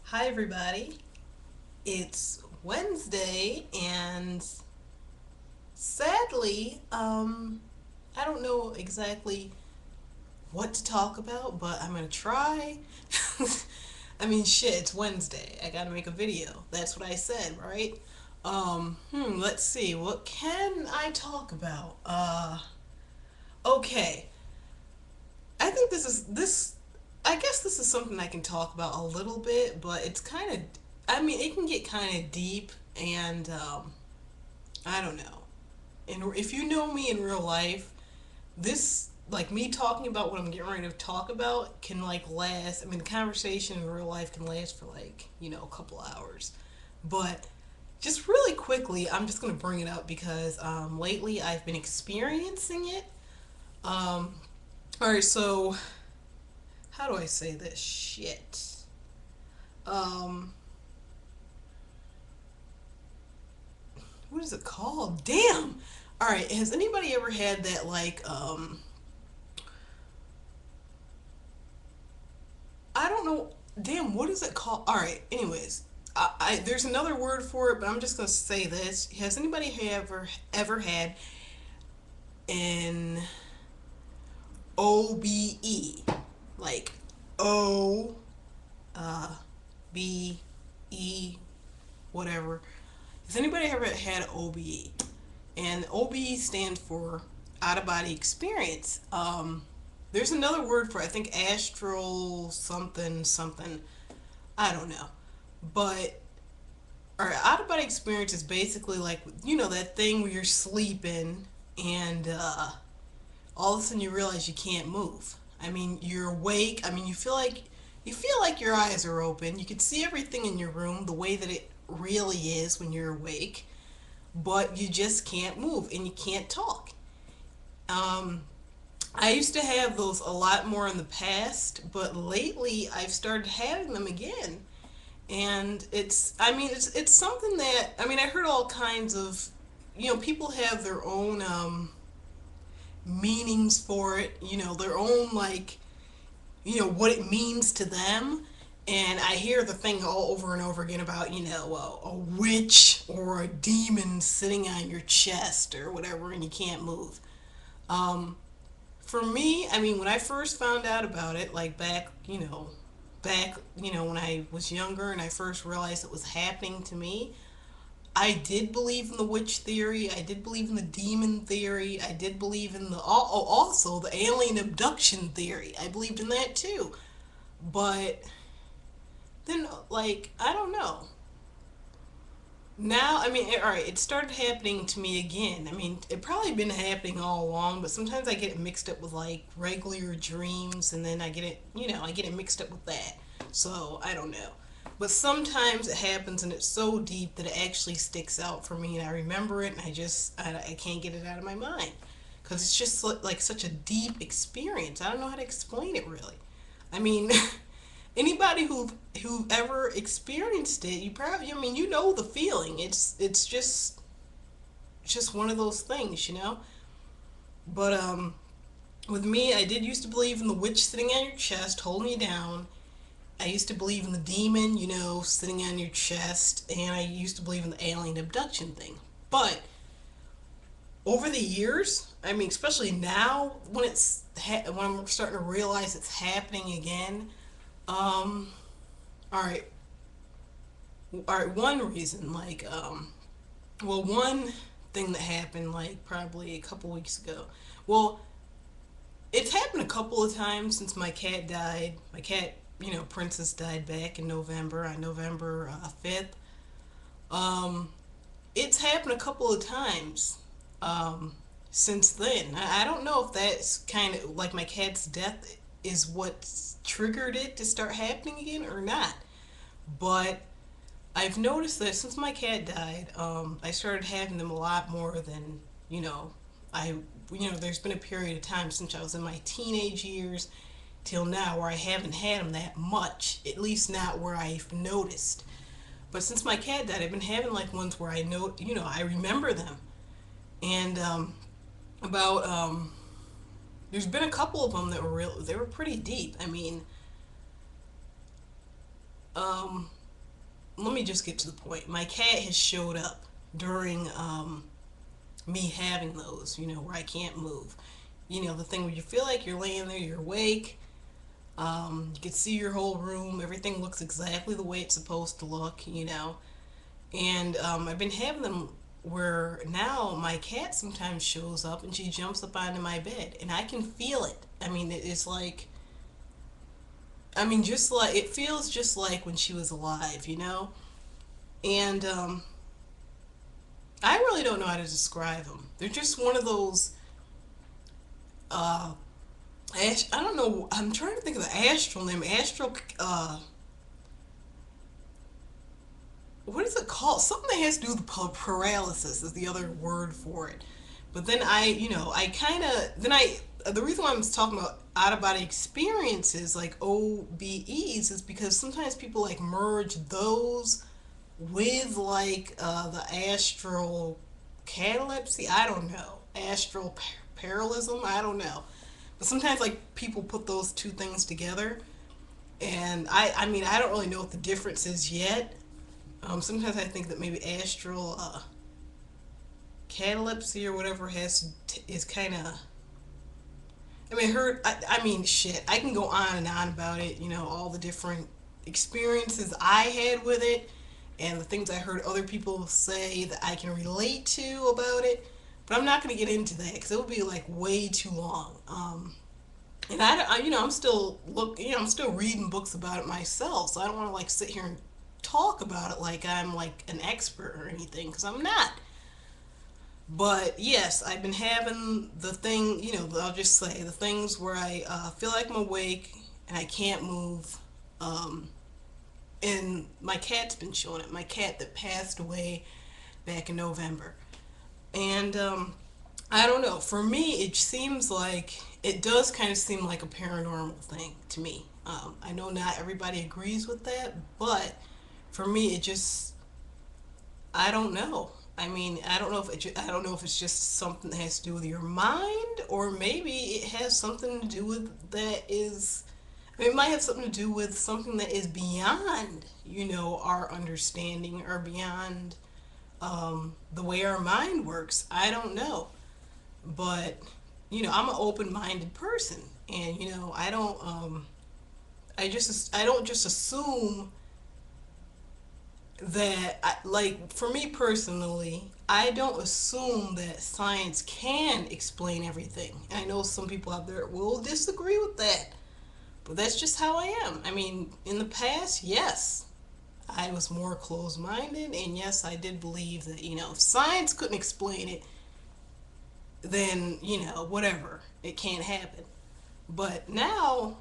Hi, everybody. It's Wednesday, and sadly, I don't know exactly what to talk about, but I'm gonna try. I mean, shit, it's Wednesday. I gotta make a video. That's what I said, right? Let's see. What can I talk about? Okay. I think this. I guess this is something I can talk about a little bit, but it's kind of. I mean, it can get kind of deep, and I don't know. And if you know me in real life, this like me talking about what I'm getting ready to talk about can like last. I mean, the conversation in real life can last for like a couple hours, but just really quickly, I'm just gonna bring it up because lately I've been experiencing it. Um, all right, so how do I say this shit? Um, what is it called? Damn. All right, has anybody ever had that like I don't know. Damn, what is it called? All right. Anyways, there's another word for it, but I'm just gonna say this. Has anybody ever had an OBE, like O B E whatever? Has anybody ever had OBE? And OBE stands for out of body experience. There's another word for it, I think astral something something. I don't know. But our out of body experience is basically like that thing where you're sleeping and all of a sudden you realize you can't move. I mean, you're awake. I mean, you feel like your eyes are open. You can see everything in your room the way that it really is when you're awake, but you just can't move and you can't talk. Um, I used to have those a lot more in the past, but lately I've started having them again. And it's something that I heard all kinds of people have their own meanings for it, their own like what it means to them. And I hear the thing all over and over again about a witch or a demon sitting on your chest or whatever and you can't move. um for me, I mean, when I first found out about it, like back when I was younger and I first realized it was happening to me, I did believe in the witch theory. I did believe in the demon theory. I did believe in also the alien abduction theory. I believed in that too. But then, like, I don't know. Now, I mean, all right, it started happening to me again. I mean, it probably been happening all along, but sometimes I get it mixed up with like regular dreams, and then I get it mixed up with that. So I don't know. But sometimes it happens, and it's so deep that it actually sticks out for me, and I remember it, and I can't get it out of my mind because it's just like such a deep experience. I don't know how to explain it really. I mean, anybody who ever experienced it, you probably, I mean, you know the feeling. It's just one of those things, you know. But with me, I did used to believe in the witch sitting on your chest, holding you down. I used to believe in the demon, sitting on your chest, and I used to believe in the alien abduction thing. But over the years, I mean, especially now when when I'm starting to realize it's happening again. Um, all right, all right. One reason, like, well, one thing that happened, like, probably a couple weeks ago. Well, it's happened a couple of times since my cat died. My cat, Princess, died back in November, on November 5th. Um, it's happened a couple of times um, since then. I don't know if that's kind of like my cat's death is what triggered it to start happening again or not. But I've noticed that since my cat died, I started having them a lot more than, you know, I, there's been a period of time since I was in my teenage years till now where I haven't had them that much, at least not where I've noticed. But since my cat died, I've been having like ones where I know, I remember them. And about, there's been a couple of them that were they were pretty deep. I mean, um, let me just get to the point. My cat has showed up during me having those, where I can't move. The thing where you feel like you're laying there, you're awake, you can see your whole room, everything looks exactly the way it's supposed to look. And I've been having them where now my cat sometimes shows up and she jumps up onto my bed and I can feel it. I mean, it's like, just like, it feels just like when she was alive. And I really don't know how to describe them. They're just one of those, uh, I don't know, I'm trying to think of the astral name. What is it called? Something that has to do with paralysis is the other word for it. But then I kind of, the reason why I'm talking about out of body experiences like OBEs is because sometimes people like merge those with like the astral catalepsy. I don't know. Astral parallelism. I don't know. But sometimes like people put those two things together, and I mean I don't really know what the difference is yet. Sometimes I think that maybe astral catalepsy or whatever is kind of. I mean, shit. I can go on and on about it. All the different experiences I had with it, and the things I heard other people say that I can relate to about it. But I'm not going to get into that because it would be like way too long. And I'm still I'm still reading books about it myself, so I don't want to like sit here and talk about it like I'm like an expert or anything because I'm not. But yes, I've been having the thing, I'll just say the things where I feel like I'm awake and I can't move. Um, and my cat's been showing it. My cat that passed away back in November. And I don't know. For me, it seems like it does kind of seem like a paranormal thing to me. I know not everybody agrees with that, but for me, it just I don't know. I mean, I don't know if it's just something that has to do with your mind, or maybe it has something to do with that is. I mean, it might have something to do with something that is beyond, our understanding or beyond the way our mind works. I don't know, but I'm an open-minded person, and I don't. I don't just assume that like for me personally, I don't assume that science can explain everything. And I know some people out there will disagree with that, but that's just how I am. I mean, in the past, yes, I was more closed-minded, and yes, I did believe that if science couldn't explain it, then whatever, it can't happen. But now,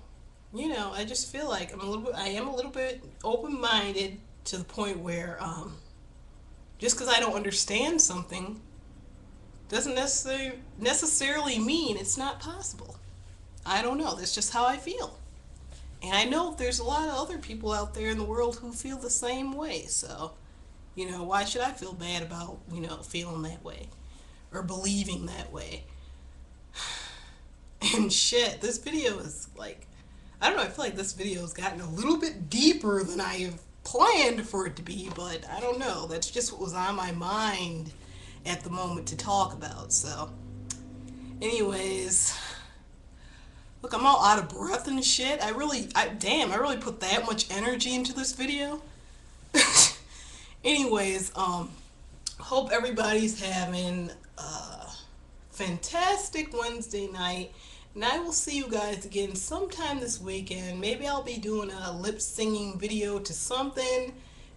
I just feel like I am a little bit open-minded to the point where just because I don't understand something doesn't necessarily mean it's not possible. I don't know. That's just how I feel. And I know there's a lot of other people out there in the world who feel the same way. So, why should I feel bad about, feeling that way or believing that way? And shit, this video is like, I don't know, I feel like this video has gotten a little bit deeper than I have planned for it to be, but I don't know. That's just what was on my mind at the moment to talk about. So, anyways, look, I'm all out of breath and shit. I really put that much energy into this video. Anyways, hope everybody's having a fantastic Wednesday night. And I will see you guys again sometime this weekend. Maybe I'll be doing a lip singing video to something.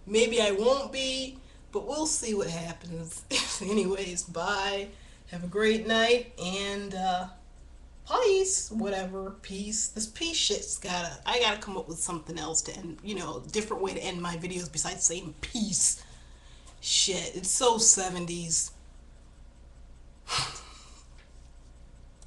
Maybe I won't be, but we'll see what happens. Anyways, bye. Have a great night, and peace. Whatever, peace. This peace shit's I gotta come up with something else to end, different way to end my videos besides saying peace. Shit, it's so 70s.